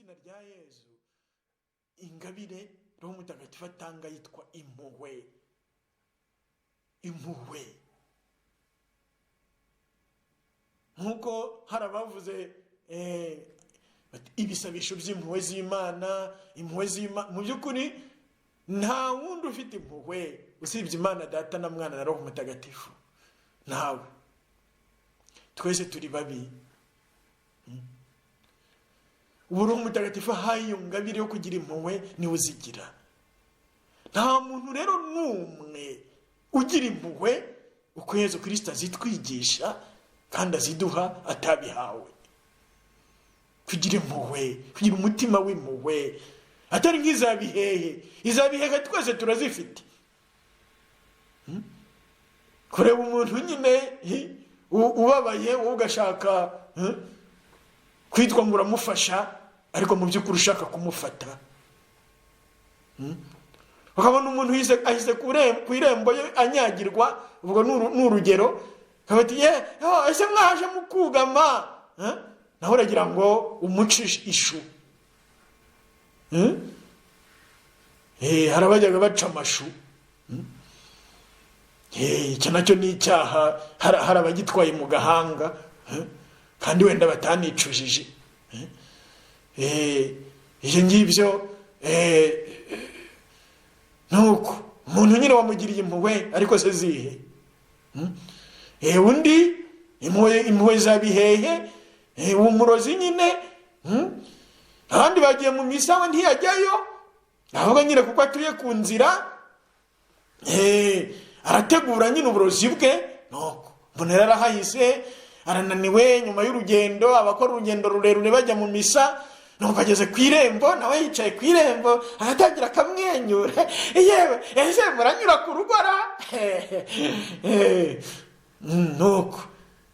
izina rya Yesu ingabire Roho Mutagatifu atanga yitwa impuhwe. Impuhwe nkuko harabavuze ibisabisho by'impuhwe z'Imana, impuhwe z'Imana. Mu by'ukuri nta wundi ufite impuhwe usibye Imana Data na Mwana na Roho Mutagatifu. Ntawe. Twese turi babi. Roho Mutagatifu ahaye iyo ngabire yo kugira impuhwe niwe uzigira. Nta muntu rero n'umwe ugira impuhwe uko Yesu Kristo azitwigisha kandi aziduha atabihawe. Kugira impuhwe, kugira umutima w'impuhwe, atari nk'izabihehe. Izabihehe twese turazifite. Kureba umuntu nyine ubabaye ugashaka kwitwa ngo uramufasha ariko mu by'ukuri ushaka kumufata. Ukabona umuntu ahise ku irembo anyagirwa, ubwo n'urugero, kabati ese mwaje mukugama, naho uragira ngo umuce ishu. Harabajyaga baca amashu. Icyo nacyo ni icyaha, hari abagitwaye mu gahanga kandi wenda batanicujije. Ibyo ngibyo nuko umuntu nyine wamugiriye impuhwe ariko se zihe. Undi impuhwe zabihehe, umurozi nyine, abandi bagiye mu misa we ntiyajyayo, ahubwo nyine kuko atuye ku nzira arategura nyine uburozi bwe. Nuko mbona yarahahise, arananiwe nyuma y'urugendo, abakora urugendo rurerure bajya mu misa. Nuko ageze ku irembo, nawe yicaye ku irembo agatangira akamwenyura. Yewe ese muranyura ku rugora? Nuko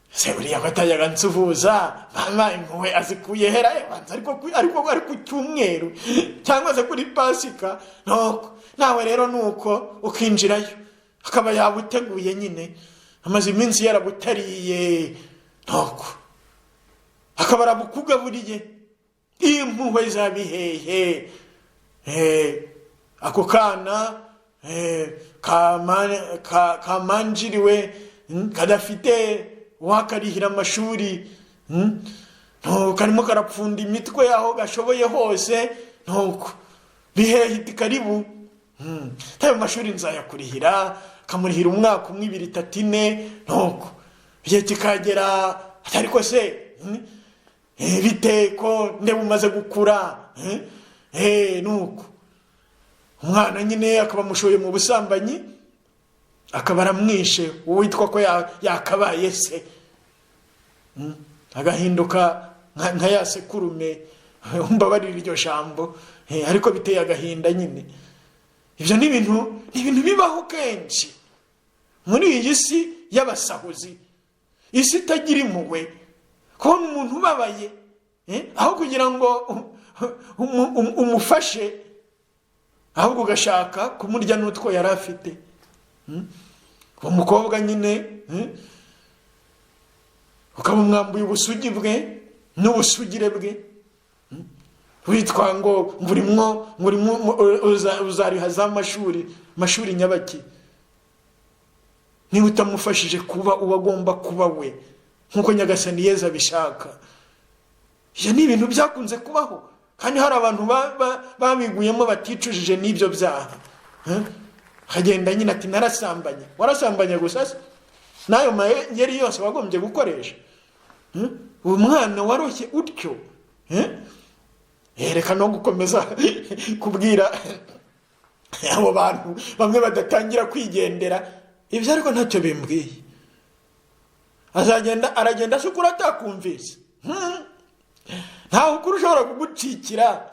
se buriya batajyaga nsuhuza, mama impuhwe azikuye hera ariko ari ku cyumweru cyangwa se kuri Pasika. Nuko nawe rero nuko ukinjirayo, akaba yabuteguye nyine, amaze iminsi yarabutariye. Nuko akaba arabukugaburiye. Impuhwe zabihehe, ako kana kamanjiriwe kadafite wakarihira amashuri, karimo karapfunda imitwe yaho gashoboye hose. Nuko bihehe iti karibu, tayo mashuri nzayakurihira, kamurihira umwaka 1, 2, 3, 4. Nuko bihe kikagera ariko se biteko ndeba umaze gukura. Nuko umwana nyine akaba mushoye mu busambanyi, akaba aramwishe uwitwa ko yakabaye se, agahinduka nka ya sekurume. Umbabarira iryo jambo, ariko biteye agahinda nyine. Ibyo ni ibintu bibaho kenshi muri iyi si y'abasahuzi, isi itagira impuhwe. Kubona umuntu ubabaye, aho kugira ngo umufashe, ahubwo ugashaka kumurya n'utwo yari afite. Uwo mukobwa nyine ukamumwambuye ubusugi bwe n'ubusugire bwe, witwa ngo ngurimo uzariha za mashuri nyabaki. Niba utamufashije kuba uwagomba kuba we nkuko Nyagasani Yezu abishaka. Ibyo ni ibintu byakunze kubaho, kandi hari abantu babiguyemo baticujije n'ibyo byaha. Hagenda nyine ati narasambanye. Warasambanye gusa se? Nayo mayeri yose wagombye gukoresha. Uwo mwana waroshye utyo. Reka no gukomeza kubwira abo bantu bamwe badatangira kwigendera. Ibyo ariko ntacyo bimbwiye. Aragenda ashukura atakumvise. Ntawe ukuri ushobora kugucikira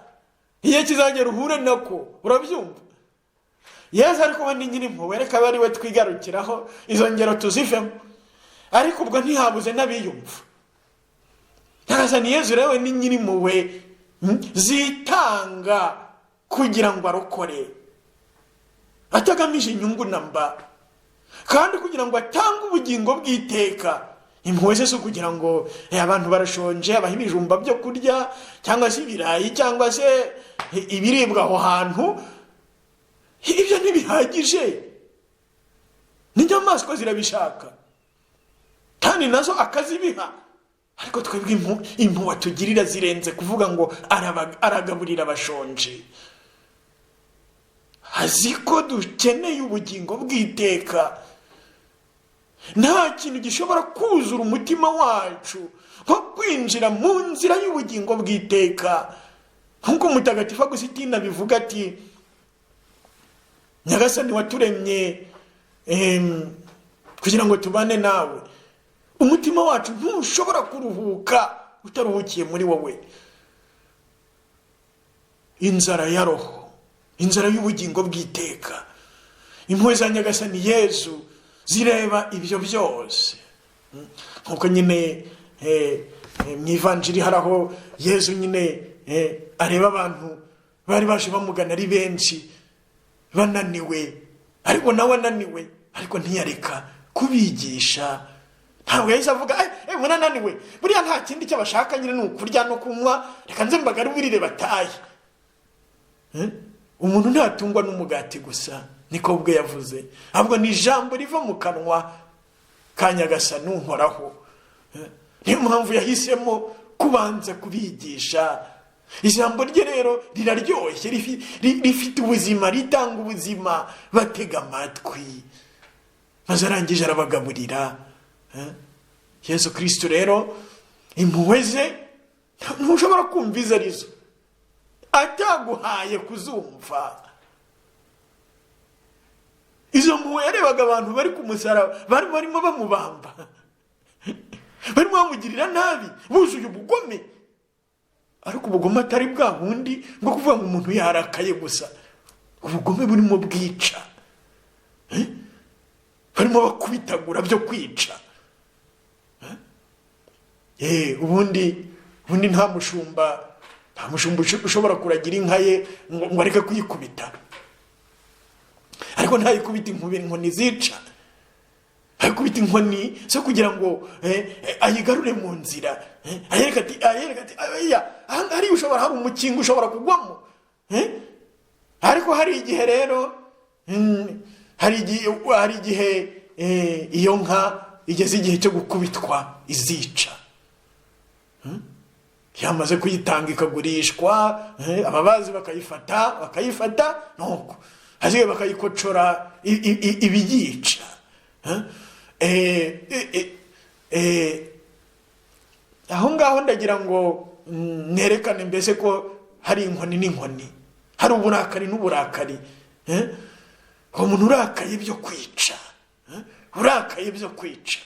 iyo kizagera uhure nako, urabyumva. Yesu ariko we ni nyiri impuhwe, reka bari we twigarukiraho, izo ngero tuzivemo. Ariko ubwo ntihabuze n'abiyumva. Nyagasani Yesu rero we ni nyiri impuhwe zitanga kugira ngo arokore, atagamije inyungu namba, kandi kugira ngo atange ubugingo bw'iteka. impuhwe ze si ukugira ngo abantu barashonje abaha ibijumba byo kurya cyangwa se ibirayi cyangwa se ibiribwa aho hantu. Ibyo ntibihagije, n'inyamaswa zirabishaka kandi nazo akazibiha. Ariko twebwe impuhwe tugirira zirenze kuvuga ngo aragaburira abashonje. Azi ko dukeneye ubugingo bw'iteka. Nta kintu gishobora kuzura umutima wacu nko kwinjira mu nzira y'ubugingo bw'iteka. Nk'uko Mutagatifu Agustina bivuga ati, Nyagasani waturemye kugira ngo tubane nawe. Umutima wacu ntushobora kuruhuka utaruhukiye muri wowe. Inzara ya roho, inzara y'ubugingo bw'iteka. Impuhwe za Nyagasani Yezu zireba ibyo byose. Nkuko nyine mu Ivanjiri hari aho Yezu nyine areba abantu bari baje bamugana ari benshi bananiwe, ariko nawe ananiwe, ariko ntiyareka kubigisha. Ntabwo yahise avuga munananiwe, buriya nta kindi cyo bashaka nyine ni ukurya no kunywa, reka nze mbagaruburire batahe. Umuntu ntatungwa n'umugati gusa, niko ubwe yavuze, ahubwo ni ijambo riva mu kanwa ka Nyagasani unkoraho. Niyo mpamvu yahisemo kubanza kubigisha. Ijambo rye rero riraryoshye, rifite ubuzima, ritanga ubuzima. Batega amatwi, maze arangije arabagaburira. Yesu Kristo rero impuhwe ze ntushobora kumva izo arizo ataguhaye kuzumva. Izo mpuhwe yarebaga abantu bari ku musaraba, barimo bamubamba, barimo bamugirira nabi, buzuye ubugome. Ariko ubugome atari bwa bundi bwo kuvuga ngo umuntu yarakaye gusa. Ubugome burimo bwica, barimo bakubitagura byo kwica. Ubundi nta mushumba ushobora kuragira inka ye ngo areke kuyikubita. Ariko ntayikubita inkoni zica, ayikubita inkoni zo kugira ngo ayigarure mu nzira. Ayereka ati hari ushobora, hari umukingo ushobora kugwamo. Ariko hari igihe rero, hari igihe iyo nka igeze igihe cyo gukubitwa izica. Yamaze kuyitanga ikagurishwa, ababazi bakayifata nuko hasigaye bakayikocora ibiyica. Aho ngaho ndagira ngo nerekane mbese ko hari inkoni n'inkoni, hari uburakari n'uburakari. Umuntu urakaye byo kwica, urakaye byo kwica.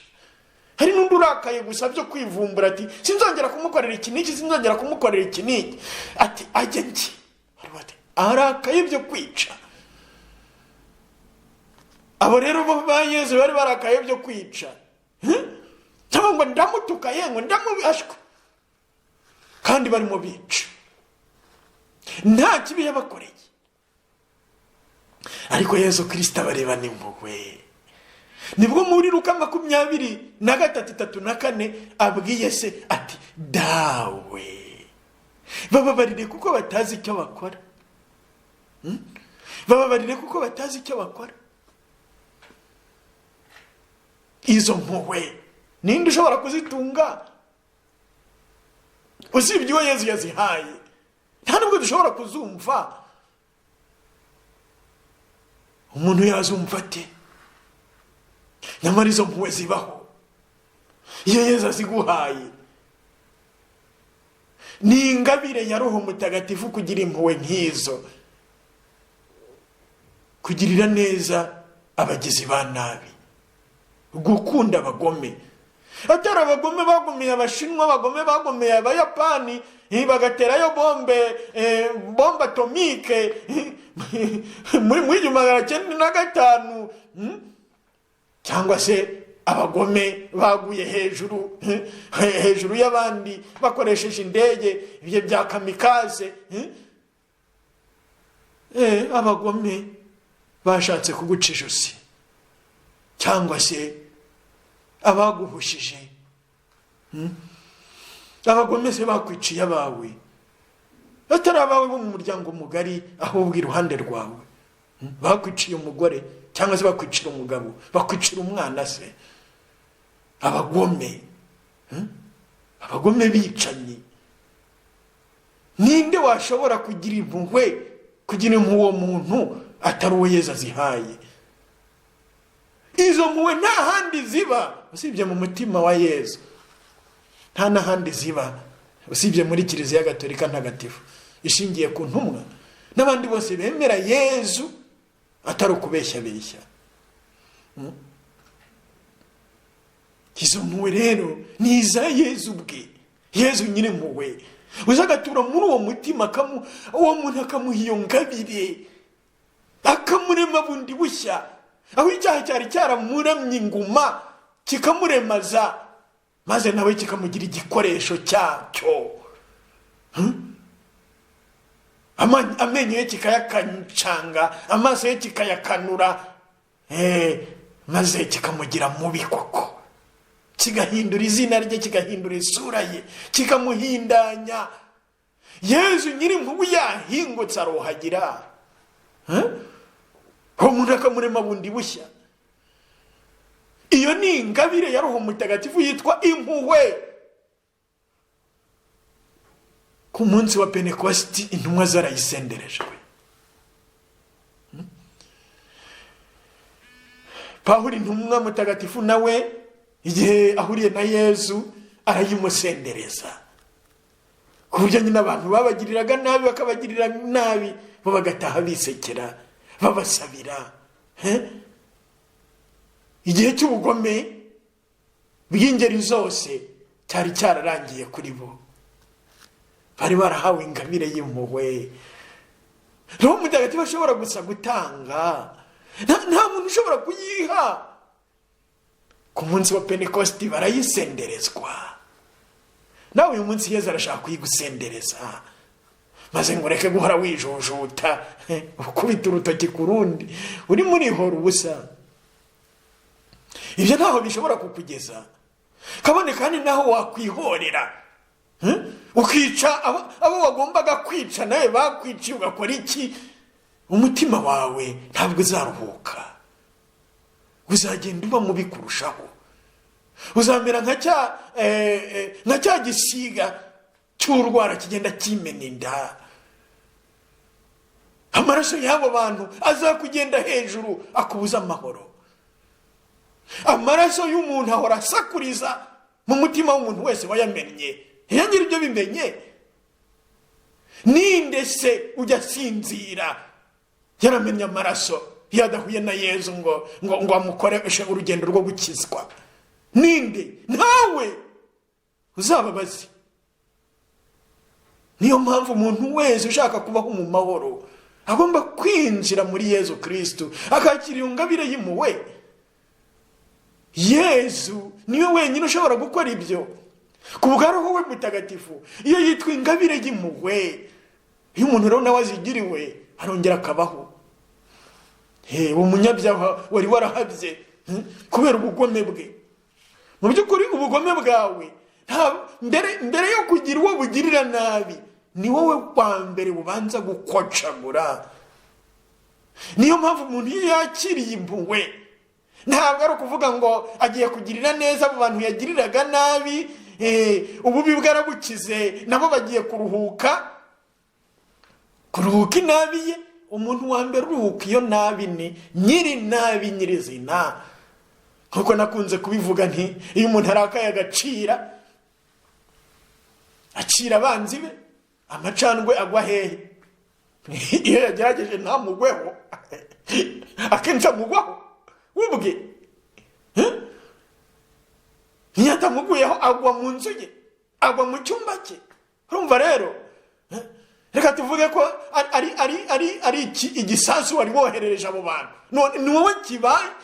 Hari n'undi urakaye gusa byo kwivumbura ati sinzongera kumukorera iki n'iki, sinzongera kumukorera iki n'iki. Ati ajye nki, arakaye byo kwica. Abo rero bo ba Yesu bari barakaye byo kwica. Cyangwa ngo ndamutuka yengo ndamubashwe, kandi barimo bica, nta kibi yabakoreye. Ariko Yesu Kristo abareba n'impuhwe. Nibwo muri Luka 23:3-4 abwiye se ati dawe bababarire kuko batazi icyo bakora. Bababarire kuko batazi icyo bakora. Izo mpuhwe ninde ushobora kuzitunga usibye uwo Yesu yazihaye? Nta nubwo dushobora kuzumva. Umuntu yazumva ate? Nyamara izo mpuhwe zibaho iyo Yesu aziguhaye. Ni ingabire ya Roho Mutagatifu kugira impuhwe nk'izo, kugirira neza abagizi ba nabi, gukunda abagome. Atari abagome bagomeye Abashinwa, abagome bagomeye Abayapani, bagaterayo bombe atomike muri 1995, cyangwa se abagome baguye hejuru y'abandi bakoresheje indege ibyo bya kamikaze. Abagome bashatse kuguca ijosi, cyangwa se abaguhushije abagome se bakwiciye abawe, atari abawe bo mu muryango mugari, ahubwo iruhande rwawe. Bakwiciye umugore cyangwa se bakwicira umugabo, bakwicira umwana se. Abagome, abagome bicanyi. Ninde washobora kugira impuhwe, kugira uwo muntu atari uwo Yesu azihaye? Izo mpuhwe nta handi ziba usibye mu mutima wa Yesu. Nta n'ahandi ziba usibye muri Kiliziya Gatolika ntagatifu ishingiye ku ntumwa n'abandi bose bemera Yesu atari ukubeshya beshya. Izo mpuhwe rero ni iza Yesu bwe. Yesu nyine mpuhwe uzagatura muri uwo mutima, uwo muntu akamuha iyo ngabire, akamurema bundi bushya, aho icyaha cyari cyaramuramye inguma kikamuremaza, maze nawe kikamugira igikoresho cyacyo. Amenyo ye kikayakancanga, amaso ye kikayakanura, maze kikamugira mubi koko, kigahindura izina rye, kigahindura isura ye, kikamuhindanya. Yesu nyiri impuhwe yahingutse arohagira, uwo muntu akamurema bundi bushya. Iyo ni ingabire ya Roho Mutagatifu yitwa impuhwe. Ku munsi wa Pentekosti intumwa zarayisenderejwe. Pawulo intumwa mutagatifu nawe igihe ahuriye na Yesu arayimusendereza, ku buryo nyine abantu babagiriraga nabi bakabagirira nabi, bo bagataha bisekera babasabira. Igihe cy'ubugome bw'ingeri zose cyari cyararangiye kuri bo, bari barahawe ingabire y'impuhwe. Roho Mutagatifu ashobora gusa gutanga, nta muntu ushobora kuyiha. Ku munsi wa Pentekosti barayisenderezwa. Nawe uyu munsi Yesu arashaka kuyigusendereza, maze ngo ureke guhora wijujuta ukubita urutoki ku rundi uri muri horo ubusa. Ibyo ntaho bishobora kukugeza, kabone kandi naho wakwihorera, ukica abo wagombaga kwica, nawe bakwiciye ugakora iki? Umutima wawe ntabwo uzaruhuka, uzagenda uba mubi kurushaho. Uzamera nka cya gisiga cy'urwara kigenda kimena inda. Amaraso y'abo bantu azakugenda hejuru akubuza amahoro. Amaraso y'umuntu ahora asakuriza mu mutima w'umuntu wese wayamennye. Iyo ngira ibyo bimenye, ninde se ujya sinzira yaramenye amaraso yadahuye na Yesu ngo amukoreshe urugendo rwo gukizwa? Ninde? Ntawe uzababazi. Niyo mpamvu umuntu wese ushaka kubaho mu mahoro agomba kwinjira muri Yesu Kristo, akakira iyo ngabire y'impuhwe. Yesu niwe wenyine ushobora gukora ibyo ku bwa Roho we Mutagatifu. Iyo yitwa ingabire y'impuhwe, iyo umuntu rero nawe azigiriwe arongera akabaho. Umunyabyaha wari warahabye kubera ubugome bwe. Mu by'ukuri ubugome bwawe mbere yo kugira uwo bugirira nabi, ni wowe kwa mbere bubanza gukocagura. Niyo mpamvu umuntu iyo yakiriye impuhwe, ntabwo ari ukuvuga ngo agiye kugirira neza abo bantu yagiriraga nabi, ububi bwarabukize nabo bagiye kuruhuka inabi ye. Umuntu wa mbere uruhuka iyo nabi ni nyiri nabi nyirizina. Nkuko nakunze kubivuga nti, iyo umuntu arakaye agacira, acira abanzi be, amacandwe agwa hehe? Iyo yagerageje ntamugweho, akenshi amugwaho ubwe. Niyo atamuguyeho agwa mu nzu ye, agwa mu cyumba cye. Urumva rero, reka tuvuge ko ari igisasu wari woherereje abo bantu, ni wowe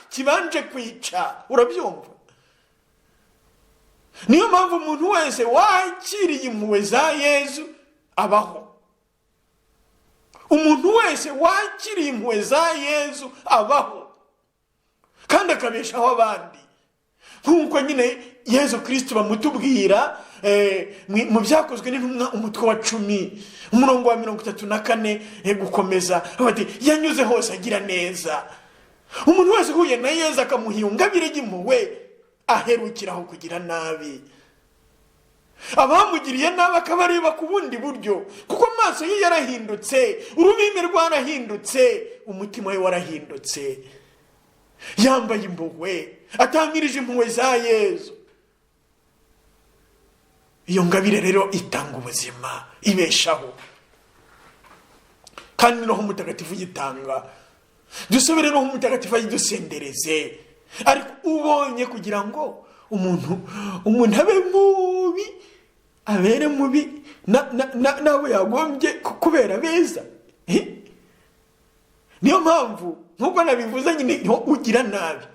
kibanje kwica. Urabyumva? Niyo mpamvu umuntu wese wakiriye impuhwe za Yesu abaho. Umuntu wese wakiriye impuhwe za Yesu abaho kandi akabeshaho abandi. Nkuko nyine Yezu Kristo bamutubwira mu byakozwe n'intumwa umutwe wa 10 umurongo wa 34 gukomeza bati yanyuze hose agira neza. Umuntu wese uhuye na Yezu akamuha ingabire y'impuhwe aherukiraho kugira nabi. Abamugiriye nabi akabareba ku bundi buryo, kuko amaso ye yarahindutse, ururimi rwarahindutse, umutima we warahindutse. Yambaye impuhwe, atamirije impuhwe za Yezu. Iyo ngabire rero itanga ubuzima, ibeshaho. Kandi Roho Mutagatifu yitanga. Dusubire Roho Mutagatifu yidusendereze. Ariko ubonye kugira ngo umuntu abe mubi, abere mubi nawe yagombye kubera beza. Niyo mpamvu nkuko nabivuze nyine ugira nabi.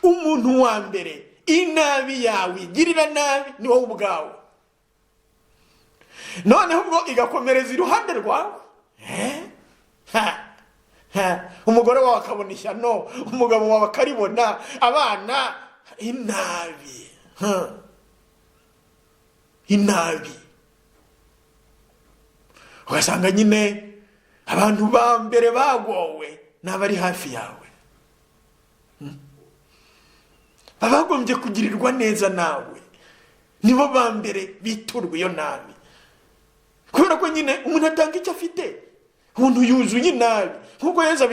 Umuntu wa mbere inabi yawe girira nabi ni wowe ubwawe. Noneho ubwo igakomereza iruhande rwawe. Umugore wawe akabona ishyano, umugabo wawe akaribona, abana inabi. Inabi. Ugasanga nyine abantu ba mbere bagowe n'abari hafi yawe. Abagombye kugirirwa neza nawe nibo ba mbere biturwa iyo nabi. Kubera ko nyine umuntu atanga icyo afite, umuntu yuzuye nabi. Nkuko Yezu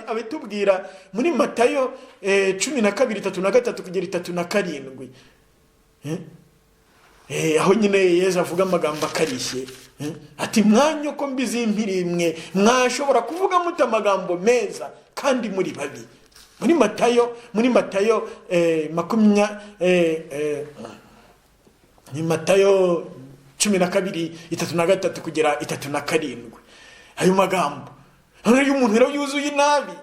abitubwira muri Matayo 12:3-3 kugera 3-7. Aho nyine Yezu avuga amagambo akarishye. Ati mwanyo ko mbizimpirimwe mwashobora kuvuga muta amagambo meza kandi muri babi. Muri Matayo ni Matayo 12:3 kugera 3-7. Ayo magambo iyo umuntu rero yuzuye nabi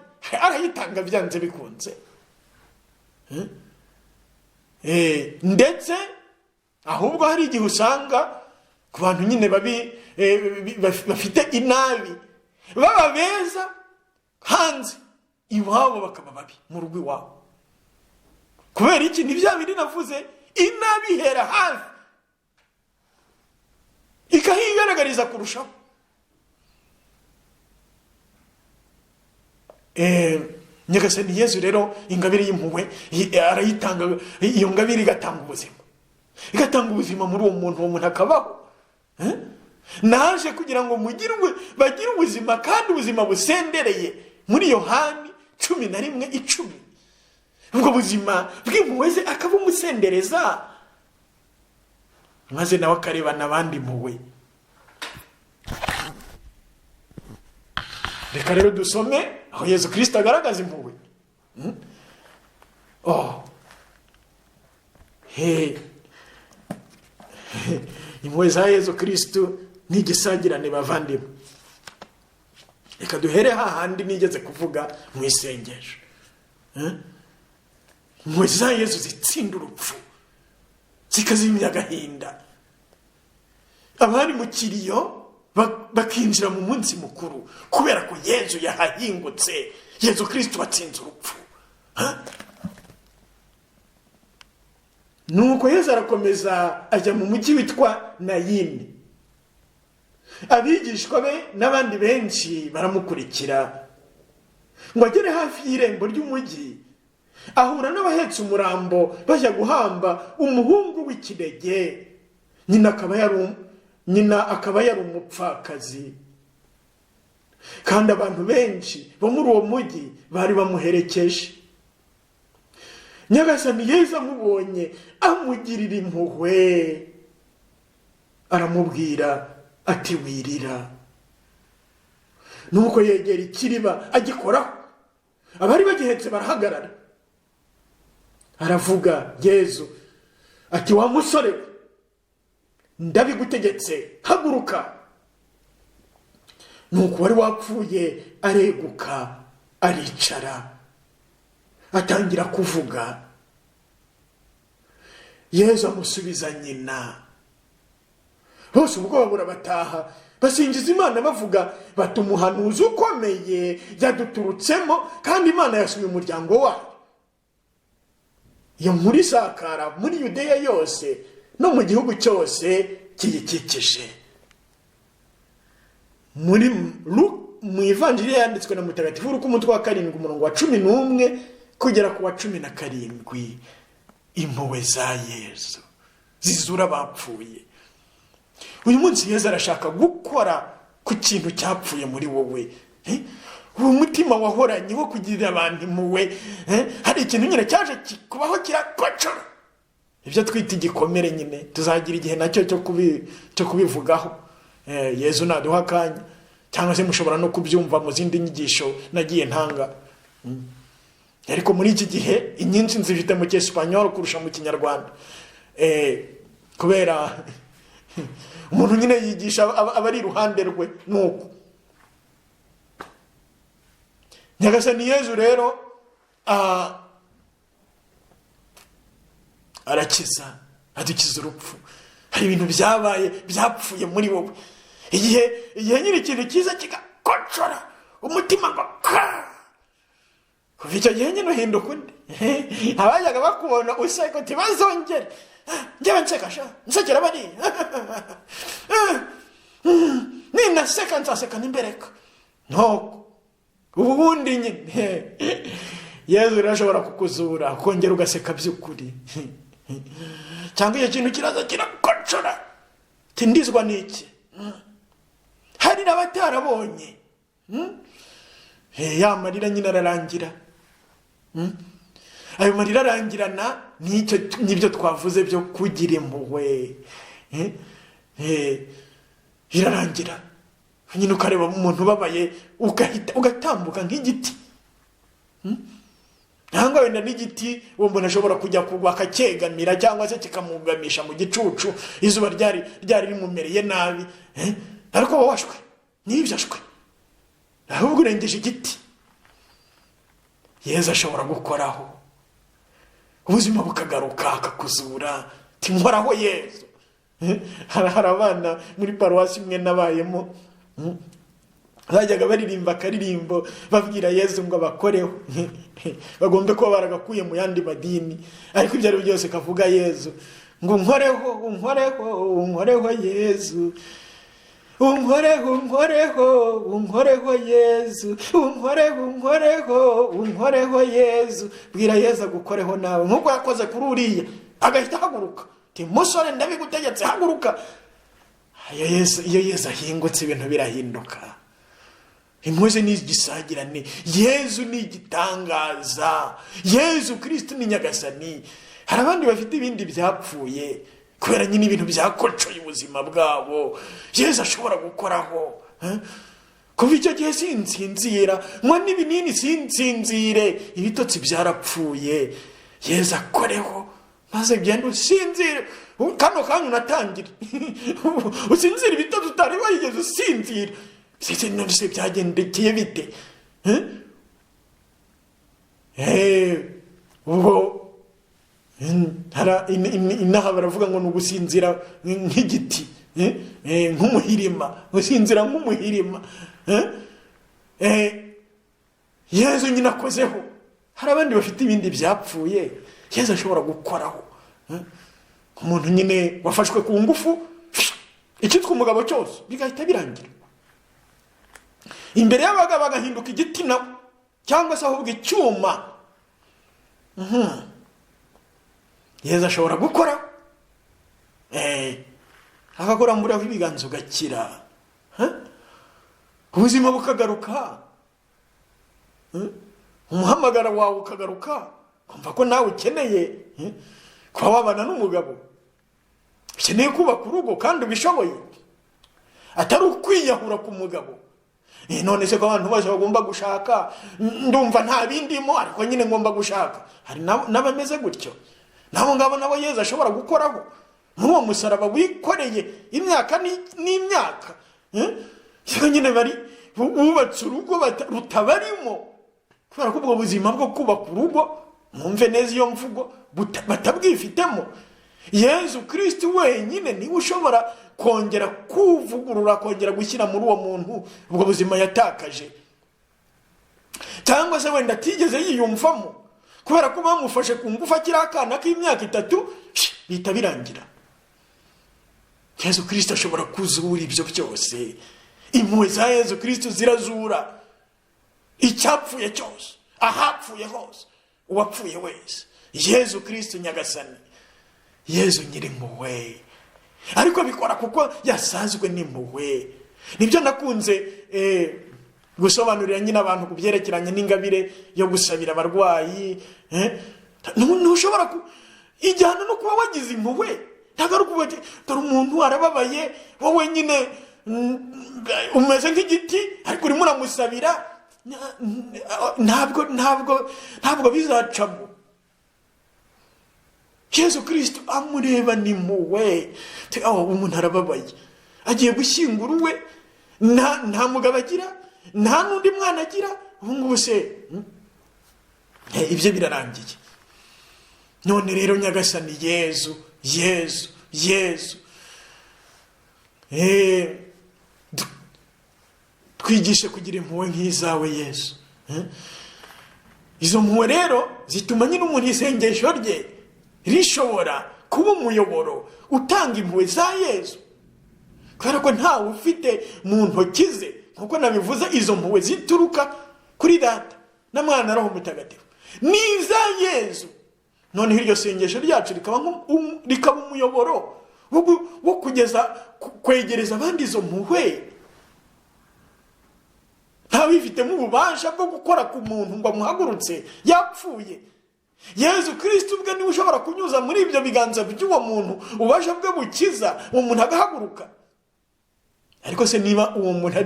arayitanga byanze bikunze. Ndetse ahubwo hari igihe usanga ku bantu nyine bafite inabi baba beza hanze, iwabo bakaba babi mu rugo iwabo. Kubera iki? Ni bya bindi navuze, inabi hera hafi ikahigaragariza kurushaho. Nyagasani Yezu rero ingabire y'impuhwe arayitanga. Iyo ngabire igatanga ubuzima, igatanga ubuzima muri uwo muntu akabaho. Naje kugira ngo bagire ubuzima kandi ubuzima busendereye. Muri Yohani 11:10 ubwo buzima bw'impuhwe ze akabumusendereza, maze nawe akareba n'abandi impuhwe. Reka rero dusome aho Yezu Kristo agaragaza impuhwe. Impuhwe za Yezu Kristo ni igisagirane bavandimwe. Reka duhere hahandi nigeze kuvuga mu isengesho. Impuhwe za Yezu zitsinda urupfu, zikazimya agahinda. Abari mu kiriyo bakinjira mu munsi mukuru kubera ko Yezu yahahingutse. Yezu Kristo watsinze urupfu. Nuko Yezu arakomeza ajya mu mujyi witwa Nayini. Abigishwa be n'abandi benshi baramukurikira. Ngo agere hafi y'irembo ry'umujyi, ahura n'abahetse umurambo bajya guhamba umuhungu w'ikirege. Nyina akaba yari umupfakazi. Kandi abantu benshi bo muri uwo mujyi bari bamuherekeje. Nyagasani Yezu amubonye amugirira impuhwe, aramubwira ati wirira. Nuko yegera ikiriba agikoraho. Abari bagihetse barahagarara. Aravuga Yezu ati wa musore we, ndabigutegetse haguruka. Nuko wari wapfuye areguka aricara, atangira kuvuga. Yezu amusubiza nyina. Bose ubwoba burabataha, basingiza Imana bavuga bati umuhanuzi ukomeye yaduturutsemo kandi Imana yasuye umuryango wayo. iyo nkuru isakara muri Yudeya yose no mu gihugu cyose kiyikikije. Mu ivanjiri yanditswe na Mutagatifu Luka umutwe wa 7 umurongo wa 11 kugera ku wa 17, impuhwe za Yesu zizura abapfuye. Uyu munsi Yesu arashaka gukora ku kintu cyapfuye muri wowe. Uwo mutima wahoranye wo kugirira abantu impuhwe, hari ikintu nyine cyaje kubaho kirakocora. Ibyo twita igikomere nyine tuzagira igihe nacyo cyo kubivugaho. Yesu naduha akanya, cyangwa se mushobora no kubyumva mu zindi nyigisho nagiye ntanga. Ariko muri iki gihe inyinshi nzifite mu cyesipanyol kurusha mu kinyarwanda, kubera umuntu nyine yigisha abari iruhande rwe nuko. Nyagasani Yesu rero arakiza, adukiza urupfu. Hari ibintu byapfuye muri wowe. Igihe nyine ikintu cyiza kigakocora umutima ngo kuva icyo gihe nyine uhinduka undi. Abajyaga bakubona useka uti bazongere, njyewe nsekera bariya, ninaseka nzaseka n'imbereka. Ntoko ubundi nyine Yesu arashobora kukuzura kongera ugaseka by'ukuri. Cyangwa iyo kintu kiraza kirakocora tindizwa n'iki, hari n'abatarabonye, ya marira nyine ararangira. Ayo marira arangirana n'ibyo twavuze byo kugira impuhwe. Irarangira nyine ukareba umuntu ubabaye ugatambuka nk'igiti. Nangwa wenda n'igiti uwo muntu ashobora kujya kugwa akacyegamira cyangwa se kikamugamisha mu gicucu izuba ryari rimumereye nabi, ariko wowe washwe n'ibyo ashwe, ahubwo urengeje igiti. Yesu ashobora gukoraho ubuzima bukagaruka akakuzura. Timhoraho Yesu. Hari abana muri paruwasi imwe nabayemo bajyaga baririmba akaririmbo babwira Yesu ngo abakoreho. Bagombe kuba baragakuye mu yandi madini, ariko ibyo ari byose kavuga Yesu ngo unkoreho Yesu, unkoreho Yesu, unkoreho Yesu. Bwira Yesu agukoreho nawe nkuko yakoze kuri uriya agahita haguruka. Musore ndabigutegetse haguruka. Iyo Yesu ahingutse ibintu birahinduka. Impuhwe ni igisagirane. Yesu ni igitangaza. Yesu Kristo ni Nyagasani. Hari abandi bafite ibindi byapfuye kubera nyine ibintu byakocoye ubuzima bwabo. Yesu ashobora gukoraho. Kuva icyo gihe sinsinzira, mwa n'ibinini sinsinzire, ibitotsi byarapfuye. Yesu akoreho maze genda usinzire. Kano kanyu natangira usinzira ibitotsi utari wayigeze usinzira. None byagendekeye bite? Ubwo inaha baravuga ngo ni ugusinzira nk'igiti, nk'umuhirima, usinzira nk'umuhirima. Yesu nyine akozeho. Hari abandi bafite ibindi byapfuye Yesu ashobora gukoraho. Umuntu nyine wafashwe ku ngufu, icyitwa umugabo cyose bigahita birangira. Imbere y'abagabo bagahinduka igiti nawe, cyangwa se ahubwo icyuma. Yesu ashobora gukora, agakora muri aho ibiganza ugakira, ubuzima bukagaruka, umuhamagara wawe ukagaruka, kumva ko nawe ukeneye kuba wabana n'umugabo, ukeneye kubaka urugo kandi ubishoboye, atari ukwiyahura ku mugabo. None se ko abantu bose bagomba gushaka, ndumva nta bindimo ariko nyine ngomba gushaka. Hari n'abameze gutyo, nabo ngabo nabo Yesu ashobora gukoraho. N'uwo musaraba wikoreye imyaka n'imyaka, nyine bari bubatse urugo rutabarimo, kubera ko ubwo buzima bwo kubaka urugo, mwumve neza iyo mvugo, batabwifitemo. Yesu Kristo wenyine niwe ushobora kongera kuvugurura, kongera gushyira muri uwo muntu ubwo buzima yatakaje, cyangwa se wenda atigeze yiyumvamo, kubera ko bamufashe ku ngufu akiri akana k'imyaka 3 bihita birangira. Yesu Kristo ashobora kuzura ibyo byose. Impuhwe za Yesu Kristo zirazura icyapfuye cyose, ahapfuye hose, uwapfuye wese. Yesu Kristo nyagasani, Yesu nyirimpuhwe, ariko bikora kuko yasazwe n'impuhwe. Nibyo nakunze gusobanurira nyine abantu kubyerekeranye n'ingabire yo gusabira abarwayi. Ntushobora ijyana no kuba wagize impuhwe. Ntabwo ari dore umuntu arababaye, wowe nyine umeze nk'igiti ariko urimo uramusabira. Ntabwo bizacamo. Yesu Kristo amureba n'impuhwe. Umuntu arababaye, agiye gushyingura uwe, nta mugabo agira, nta n'undi mwana agira. Ubu ngubu se ibyo birarangiye. None rero nyagasani Yesu twigishe kugira impuhwe nk'izawe Yesu. Izo mpuhwe rero zituma nyine umuntu isengesho rye rishobora kuba umuyoboro utanga impuhwe za Yesu, kubera ko ntawe ufite mu ntoki ze, nkuko nabivuze, izo mpuhwe zituruka kuri Data na Mwana na Roho Mutagatifu, ni iza Yesu. Noneho iryo sengesho ryacu rikaba umuyoboro wo kwegereza abandi izo mpuhwe. Ntabifitemo ububasha bwo gukora ku muntu ngo amuhagurutse yapfuye. Yesu Kristo ubwe niwe ushobora kunyuza muri ibyo biganza by'uwo muntu ubasha bwe bukiza uwo muntu agahaguruka. Ariko se niba uwo muntu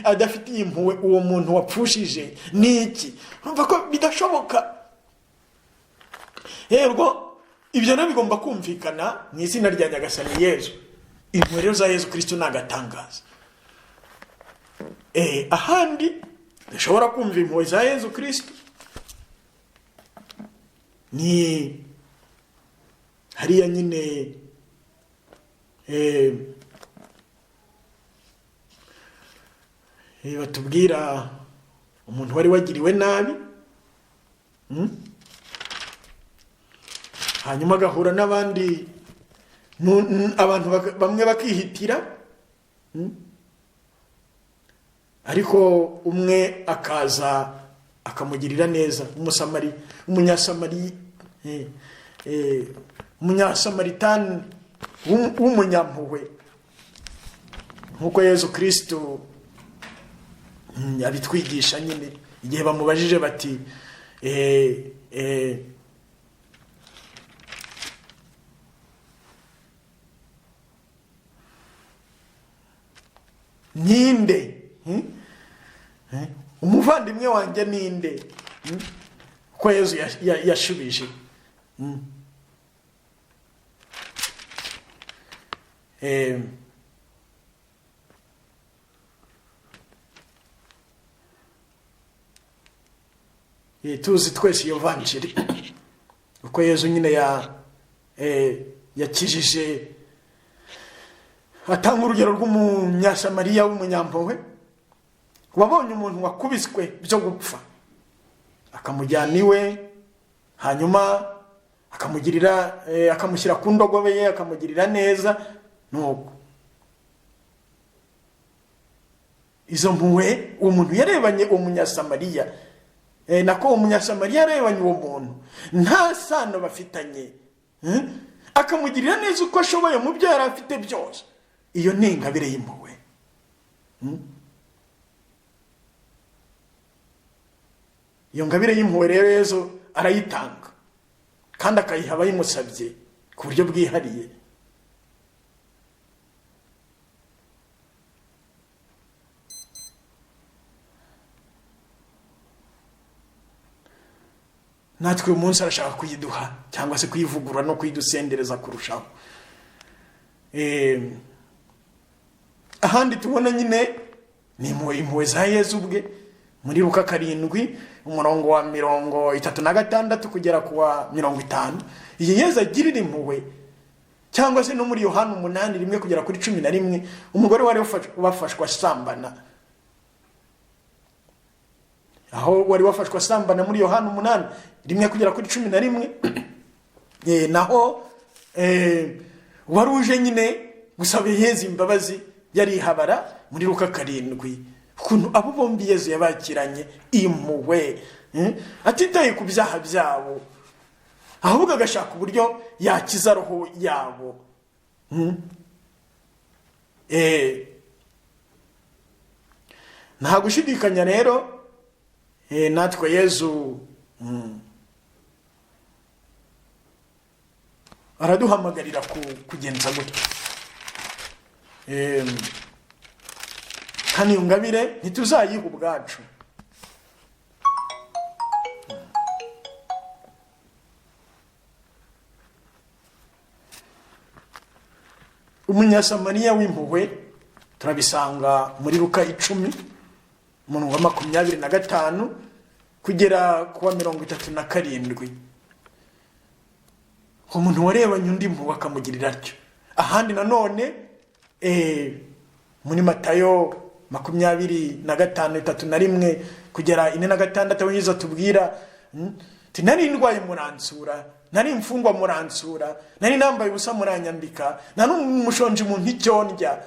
adafitiye impuhwe uwo muntu wapfushije ni iki? Urumva ko bidashoboka. Ergo ibyo bigomba kumvikana mu izina rya nyagasani Yesu. Impuhwe rero za Yesu Kristo nagatangaza. Ahandi dushobora kumva impuhwe za Yesu Kristo ni hariya nyine batubwira umuntu wari wagiriwe nabi, hanyuma agahura n'abandi abantu bamwe bakihitira, ariko umwe akaza akamugirira neza, umunyasamaritani w'umunyampuhwe, nkuko Yesu Kristo abitwigisha nyine igihe bamubajije bati ninde umuvandimwe wanjye ninde? Ko Yesu yashubije tuzi twese iyo vanjiri uko Yesu nyine yakijije, atanga urugero rw'umunyasamariya w'umunyampuhwe wabonye umuntu wakubiswe byo gupfa, akamujyana iwe, hanyuma akamushyira ku ndogobe ye, akamugirira neza. Nuko izo mpuhwe uwo muntu yarebanye uwo munyasamariya, nako uwo munyasamariya yarebanye uwo muntu, nta sano bafitanye, akamugirira neza uko ashoboye mu byo yari afite byose. Iyo ni ingabire y'impuhwe. Iyo ngabire y'impuhwe rero Yesu arayitanga kandi akayiha abayimusabye ku buryo bwihariye. Natwe uyu munsi arashaka kuyiduha cyangwa se kuyivugurura no kuyidusendereza kurushaho. Ahandi tubona nyine ni impuhwe za Yesu ubwe muri Luka 7 umurongo wa 36 kugera ku wa 50. Iyi Yesu agirira impuhwe, cyangwa se no muri Yohana 8:1 kugera kuri 11, umugore wari wafashwa asambana, aho wari wafashwe asambana muri Yohana 8 kugera kuri 11. Naho wari uje nyine gusaba Yezu imbabazi yarihabara muri Luka 7. Ukuntu abo bombi Yezu yabakiranye impuhwe, atitaye ku byaha byabo, ahubwo agashaka uburyo yakiza roho yabo. Nta gushidikanya rero, natwe Yezu araduhamagarira kugenza gutyo. Kandi ngabire ntituzayiha ubwacu. Umunyasamariya w'impuhwe turabisanga muri Luka 10 umurongo wa 25 kugera ku wa 37. Umuntu warebanye undi mpuhwe akamugirira atyo. Ahandi nanone muri Matayo 25:31 kugera 46 Yezu atubwira nari ndwaye muransura, nari imfungwa muransura, nari nambaye ubusa muranyambika, nari umushonje umuntu icyo ndya.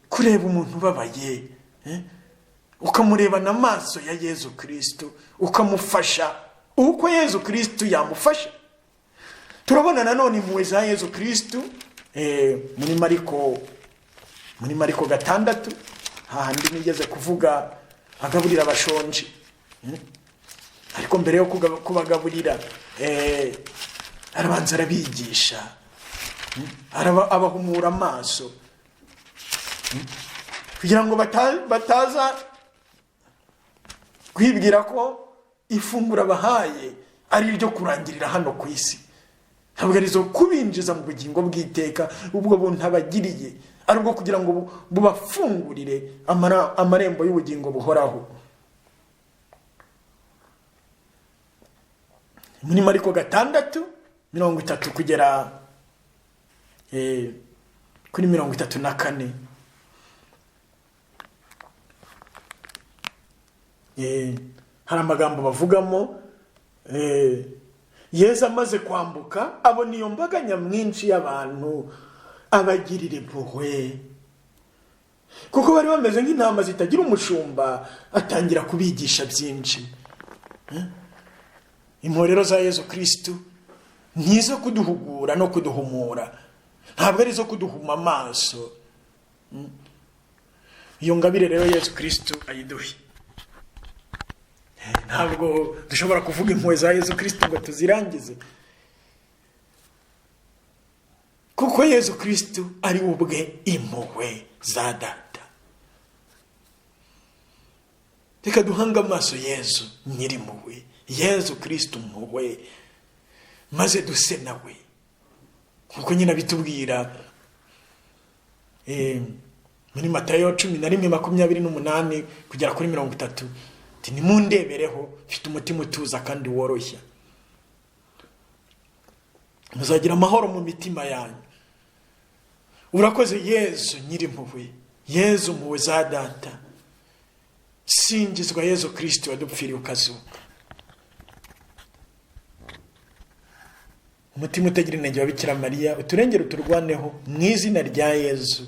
Kureba umuntu ubabaye, ukamureba n'amaso ya Yezu Kristo, ukamufasha uko Yezu Kristo yamufasha. Turabona nanone impuhwe za Yezu Kristo muri Mariko 6, hahandi nigeze kuvuga agaburira abashonje. Ariko mbere yo kubagaburira arabanza arabigisha, abahumura amaso, kugira ngo bataza kwibwira ko ifunguro bahaye ari iryo kurangirira hano ku isi, ntabwo arizo kubinjiza mu bugingo bw'iteka. Ubwo buntu abagiriye ari bwo kugira ngo bubafungurire amarembo y'ubugingo buhoraho. Muri Mariko 6:30 kugera kuri 34. Hari amagambo bavugamo. Yesu amaze kwambuka abona iyo mbaga nyamwinshi y'abantu, abagirira impuhwe, kuko bari bameze nk'intama zitagira umushumba, atangira kubigisha byinshi. Impuhwe rero za Yezu Kristo ntizo kuduhugura no kuduhumura, ntabwo ari zo kuduhuma amaso. Iyo ngabire rero Yezu Kristo ayiduhe. Ntabwo dushobora kuvuga impuhwe za Yezu Kristo ngo tuzirangize, kuko Yezu Kristo ari ubwe impuhwe za Data. Reka duhanga amaso Yezu nyiri impuhwe, Yezu Kristo impuhwe, maze duse nawe, kuko nyine bitubwira muri Matayo 11:28 kugera kuri 30. Nimundebereho mfite umutima utuza kandi woroshya, muzagira amahoro mu mitima yanyu. Urakoze Yezu nyiri impuhwe, Yezu impuhwe za Data. Singizwa Yezu Kristo wadupfiriye ukazuka. Umutima utagira inenge wa Bikira Mariya uturengere uturwaneho mu izina rya Yezu.